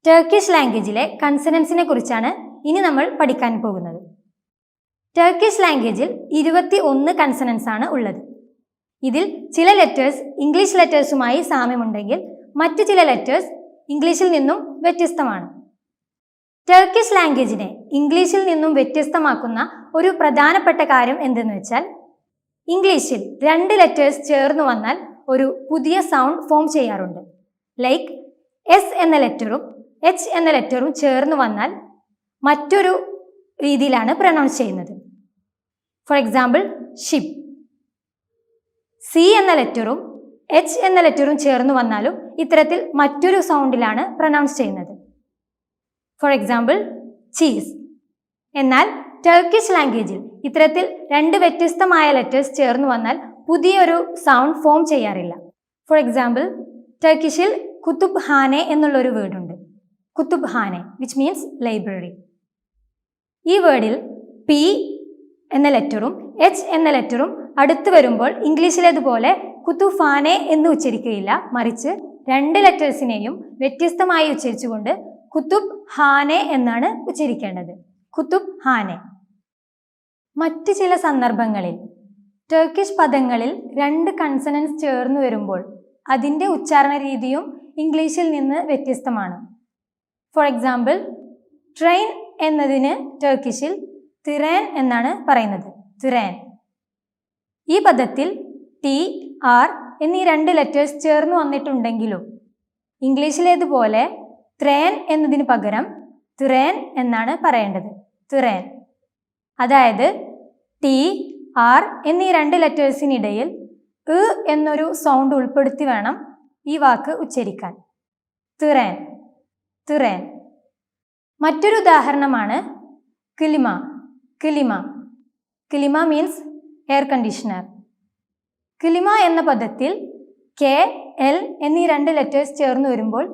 Turkish ലാംഗ്വേജിലെ കൺസണൻസിനെ കുറിച്ചാണ് ഇനി നമ്മൾ പഠിക്കാൻ പോകുന്നത്. ടർക്കിഷ് ലാംഗ്വേജിൽ 21 കൺസണൻസ് ആണ് ഉള്ളത്. ഇതിൽ ചില ലെറ്റേഴ്സ് ഇംഗ്ലീഷ് ലെറ്റേഴ്സുമായി സാമ്യമുണ്ടെങ്കിൽ മറ്റു ചില ലെറ്റേഴ്സ് ഇംഗ്ലീഷിൽ നിന്നും വ്യത്യസ്തമാണ്. ടർക്കിഷ് ലാംഗ്വേജിനെ ഇംഗ്ലീഷിൽ നിന്നും വ്യത്യസ്തമാക്കുന്ന ഒരു പ്രധാനപ്പെട്ട കാര്യം എന്തെന്ന് വെച്ചാൽ, ഇംഗ്ലീഷിൽ 2 ലെറ്റേഴ്സ് ചേർന്ന് വന്നാൽ ഒരു പുതിയ സൗണ്ട് ഫോം ചെയ്യാറുണ്ട്. ലൈക്ക് എസ് എന്ന ലെറ്ററും എച്ച് എന്ന ലെറ്ററും ചേർന്ന് വന്നാൽ മറ്റൊരു രീതിയിലാണ് പ്രൊനൗൺസ് ചെയ്യുന്നത്. For example, ship. സി എന്ന ലെറ്ററും എച്ച് എന്ന ലെറ്ററും ചേർന്ന് വന്നാലും ഇത്തരത്തിൽ മറ്റൊരു സൗണ്ടിലാണ് പ്രൊനൗൺസ് ചെയ്യുന്നത്. For example, cheese. എന്നാൽ ടർക്കിഷ് ലാംഗ്വേജിൽ ഇത്തരത്തിൽ 2 വ്യത്യസ്തമായ ലെറ്റേഴ്സ് ചേർന്ന് വന്നാൽ പുതിയൊരു സൗണ്ട് ഫോം ചെയ്യാറില്ല. ഫോർ എക്സാമ്പിൾ, ടർക്കിഷിൽ കുത്തുബ് ഹാനെ എന്നുള്ളൊരു വേർഡുണ്ട്. കുത്തുബ് ഹാനെ വിച്ച് മീൻസ് ലൈബ്രറി. ഈ വേർഡിൽ പി എന്ന ലെറ്ററും എച്ച് എന്ന ലെറ്ററും അടുത്ത് വരുമ്പോൾ ഇംഗ്ലീഷിലേതുപോലെ കുത്തുഫാനെ എന്ന് ഉച്ചരിക്കുകയില്ല, മറിച്ച് 2 ലെറ്റേഴ്സിനെയും വ്യത്യസ്തമായി ഉച്ചരിച്ചുകൊണ്ട് കുത്തുബ് ഹാനെ എന്നാണ് ഉച്ചരിക്കേണ്ടത്. കുത്തുബ് ഹാനെ. മറ്റ് ചില സന്ദർഭങ്ങളിൽ ടർക്കിഷ് പദങ്ങളിൽ 2 കൺസണൻസ് ചേർന്ന് വരുമ്പോൾ അതിൻ്റെ ഉച്ചാരണ രീതിയും ഇംഗ്ലീഷിൽ നിന്ന് വ്യത്യസ്തമാണ്. ഫോർ എക്സാമ്പിൾ, ട്രെയിൻ എന്നതിന് ടർക്കിഷിൽ തിറേൻ എന്നാണ് പറയുന്നത്. തിറേൻ. ഈ പദത്തിൽ ടി, ആർ എന്നീ 2 ലെറ്റേഴ്സ് ചേർന്ന് വന്നിട്ടുണ്ടെങ്കിലും ഇംഗ്ലീഷിലേതുപോലെ ത്രേൻ എന്നതിന് പകരം തിറേൻ എന്നാണ് പറയേണ്ടത്. തിറേൻ. അതായത് ടി, ആർ എന്നീ 2 ലെറ്റേഴ്സിനിടയിൽ എന്നൊരു സൗണ്ട് ഉൾപ്പെടുത്തി വേണം ഈ വാക്ക് ഉച്ചരിക്കാൻ. തിറേൻ. തിറേൻ. മറ്റൊരു ഉദാഹരണമാണ് കിലിമ. കിലിമ. കിലിമ മീൻസ് എയർ കണ്ടീഷണർ. കിലിമ എന്ന പദത്തിൽ കെ, എൽ എന്നീ 2 ലെറ്റേഴ്സ് ചേർന്ന് വരുമ്പോൾ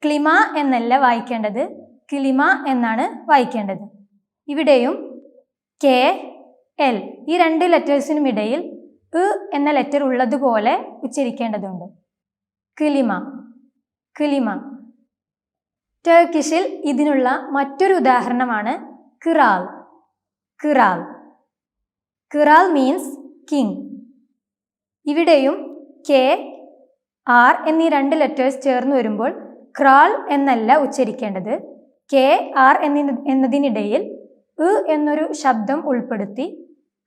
ക്ലിമ എന്നല്ല വായിക്കേണ്ടത്, കിലിമ എന്നാണ് വായിക്കേണ്ടത്. ഇവിടെയും കെ, എൽ ഈ 2 ലെറ്റേഴ്സിനുമിടയിൽ എന്ന ലെറ്റർ ഉള്ളതുപോലെ ഉച്ചരിക്കേണ്ടതുണ്ട്. കിലിമ. കിലിമ. ടർക്കിഷിൽ ഇതിനുള്ള മറ്റൊരു ഉദാഹരണമാണ് കിറാൽ. കിറാൽ. കിറാൽ മീൻസ് കിങ്. ഇവിടെയും കെ, ആർ എന്നീ 2 ലെറ്റേഴ്സ് ചേർന്ന് വരുമ്പോൾ ക്രാൾ എന്നല്ല ഉച്ചരിക്കേണ്ടത്, കെ, ആർ എന്നതിനിടയിൽ എന്നൊരു ശബ്ദം ഉൾപ്പെടുത്തി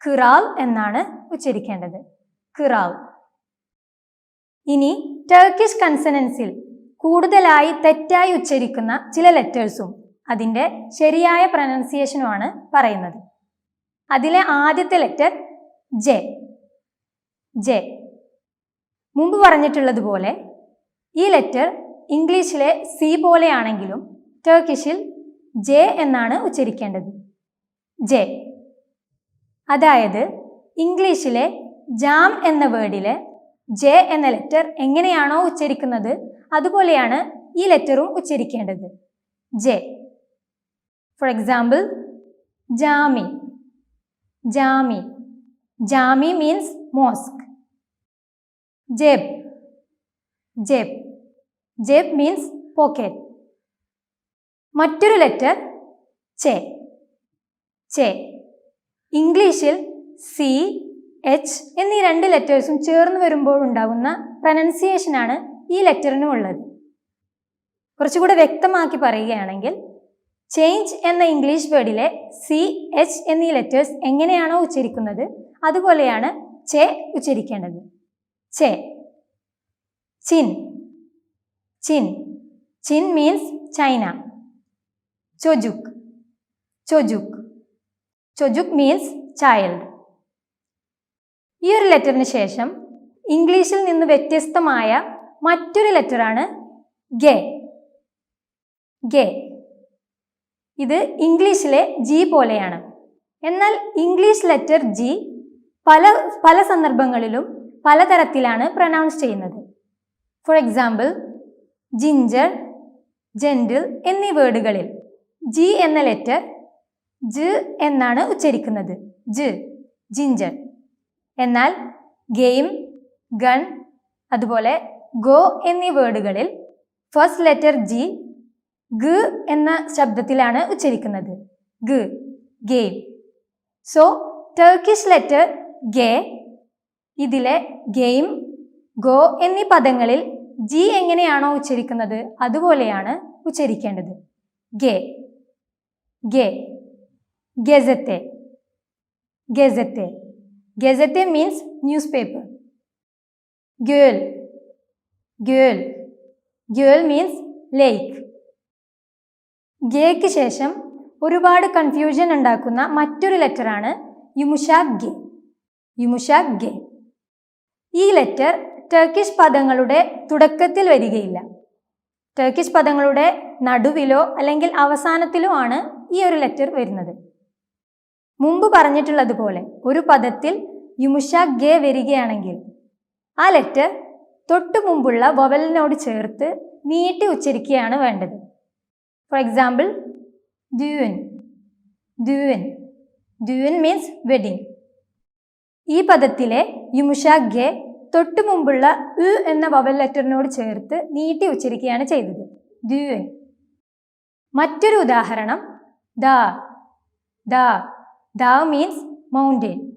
കിറാൽ എന്നാണ് ഉച്ചരിക്കേണ്ടത്. കിറാൽ. ഇനി ടർക്കിഷ് കൺസണൻസിൽ കൂടുതലായി തെറ്റായി ഉച്ചരിക്കുന്ന ചില ലെറ്റേഴ്സും അതിൻ്റെ ശരിയായ പ്രൊനൗൺസിയേഷനുമാണ് പറയുന്നത്. അതിലെ ആദ്യത്തെ ലെറ്റർ ജെ. ജെ. മുമ്പ് പറഞ്ഞിട്ടുള്ളതുപോലെ ഈ ലെറ്റർ ഇംഗ്ലീഷിലെ സി പോലെയാണെങ്കിലും ടർക്കിഷിൽ ജെ എന്നാണ് ഉച്ചരിക്കേണ്ടത്. ജെ. അതായത് ഇംഗ്ലീഷിലെ ജാം എന്ന വേർഡിലെ ജെ എന്ന ലെറ്റർ എങ്ങനെയാണോ ഉച്ചരിക്കുന്നത് അതുപോലെയാണ് ഈ ലെറ്ററും ഉച്ചരിക്കേണ്ടത്. ജെ. ഫോർ എക്സാമ്പിൾ, ജാമി. ജാമി. ജാമി മീൻസ് മോസ്ക്. ജെബ്. ജെബ്. ജെബ് മീൻസ് പോക്കറ്റ്. മറ്റൊരു ലെറ്റർ ചെ. ചെ. ഇംഗ്ലീഷിൽ സി, എച്ച് എന്നീ 2 ലെറ്റേഴ്സും ചേർന്ന് വരുമ്പോൾ ഉണ്ടാകുന്ന പ്രൊനൗൺസിയേഷനാണ് ഈ ലെറ്ററിനും ഉള്ളത്. കുറച്ചുകൂടെ വ്യക്തമാക്കി പറയുകയാണെങ്കിൽ, ചേഞ്ച് എന്ന ഇംഗ്ലീഷ് വേർഡിലെ സി, എച്ച് എന്നീ ലെറ്റേഴ്സ് എങ്ങനെയാണോ ഉച്ചരിക്കുന്നത് അതുപോലെയാണ് ചെ ഉച്ചരിക്കേണ്ടത്. ചെ. ചിൻ. ചിൻ. ചിൻ മീൻസ് ചൈന. ചൊജുക്. ചൊജുക്. ചൊജുക് മീൻസ് ചൈൽഡ്. ഈ ഒരു ലെറ്ററിന് ശേഷം ഇംഗ്ലീഷിൽ നിന്ന് വ്യത്യസ്തമായ മറ്റൊരു ലെറ്ററാണ് ഗെ. ഗെ. ഇത് ഇംഗ്ലീഷിലെ ജി പോലെയാണ്. എന്നാൽ ഇംഗ്ലീഷ് ലെറ്റർ ജി പല സന്ദർഭങ്ങളിലും പലതരത്തിലാണ് പ്രൊനൗൺസ് ചെയ്യുന്നത്. ഫോർ എക്സാമ്പിൾ, ജിഞ്ചർ, ജെന്റിൽ എന്നീ വേർഡുകളിൽ ജി എന്ന ലെറ്റർ ജ് എന്നാണ് ഉച്ചരിക്കുന്നത്. ജ്. ജിഞ്ചർ. എന്നാൽ ഗെയിം, ഗൺ, അതുപോലെ ഗോ എന്നീ വേർഡുകളിൽ ഫസ്റ്റ് ലെറ്റർ ജി, ഗ എന്ന ശബ്ദത്തിലാണ് ഉച്ചരിക്കുന്നത്. ഗ, ഗെയിം. സോ ടർക്കിഷ് ലെറ്റർ ഗെ, ഇതിലെ ഗെയിം, ഗോ എന്നീ പദങ്ങളിൽ ജി എങ്ങനെയാണോ ഉച്ചരിക്കുന്നത് അതുപോലെയാണ് ഉച്ചരിക്കേണ്ടത്. ഗെ, ഗെ. ഗസത്തെ, ഗസത്തെ. ഗസത്തെ മീൻസ് ന്യൂസ് പേപ്പർ. ഗേൾ, ഗേൾ. ഗേൾ മീൻസ് ലേക്ക്. ഗേക്ക് ശേഷം ഒരുപാട് കൺഫ്യൂഷൻ ഉണ്ടാക്കുന്ന മറ്റൊരു ലെറ്ററാണ് യുമുഷാക് ഗെ. യുമുഷാക് ഗെ. ഈ ലെറ്റർ ടർക്കിഷ് പദങ്ങളുടെ തുടക്കത്തിൽ വരികയില്ല. ടർക്കിഷ് പദങ്ങളുടെ നടുവിലോ അല്ലെങ്കിൽ അവസാനത്തിലോ ആണ് ഈ ഒരു ലെറ്റർ വരുന്നത്. മുമ്പ് പറഞ്ഞിട്ടുള്ളതുപോലെ ഒരു പദത്തിൽ യുമുഷാക് ഗെ വരികയാണെങ്കിൽ ആ ലെറ്റർ തൊട്ടു മുമ്പുള്ള വൊവലിനോട് ചേർത്ത് നീട്ടി ഉച്ചരിക്കുകയാണ് വേണ്ടത്. ഫോർ എക്സാമ്പിൾ, ഡ്യൂൻ, ഡ്യൂൻ. ഡ്യൂൻ മീൻസ് വെഡിങ്. ഈ പദത്തിലെ യുമുഷാക് ഗെ തൊട്ടു മുമ്പുള്ള ഉ എന്ന വവൽ ലെറ്ററിനോട് ചേർത്ത് നീട്ടി ഉച്ചരിക്കുകയാണ് ചെയ്തത്. ഡ്യൂൻ. മറ്റൊരു ഉദാഹരണം the. The. The means mountain.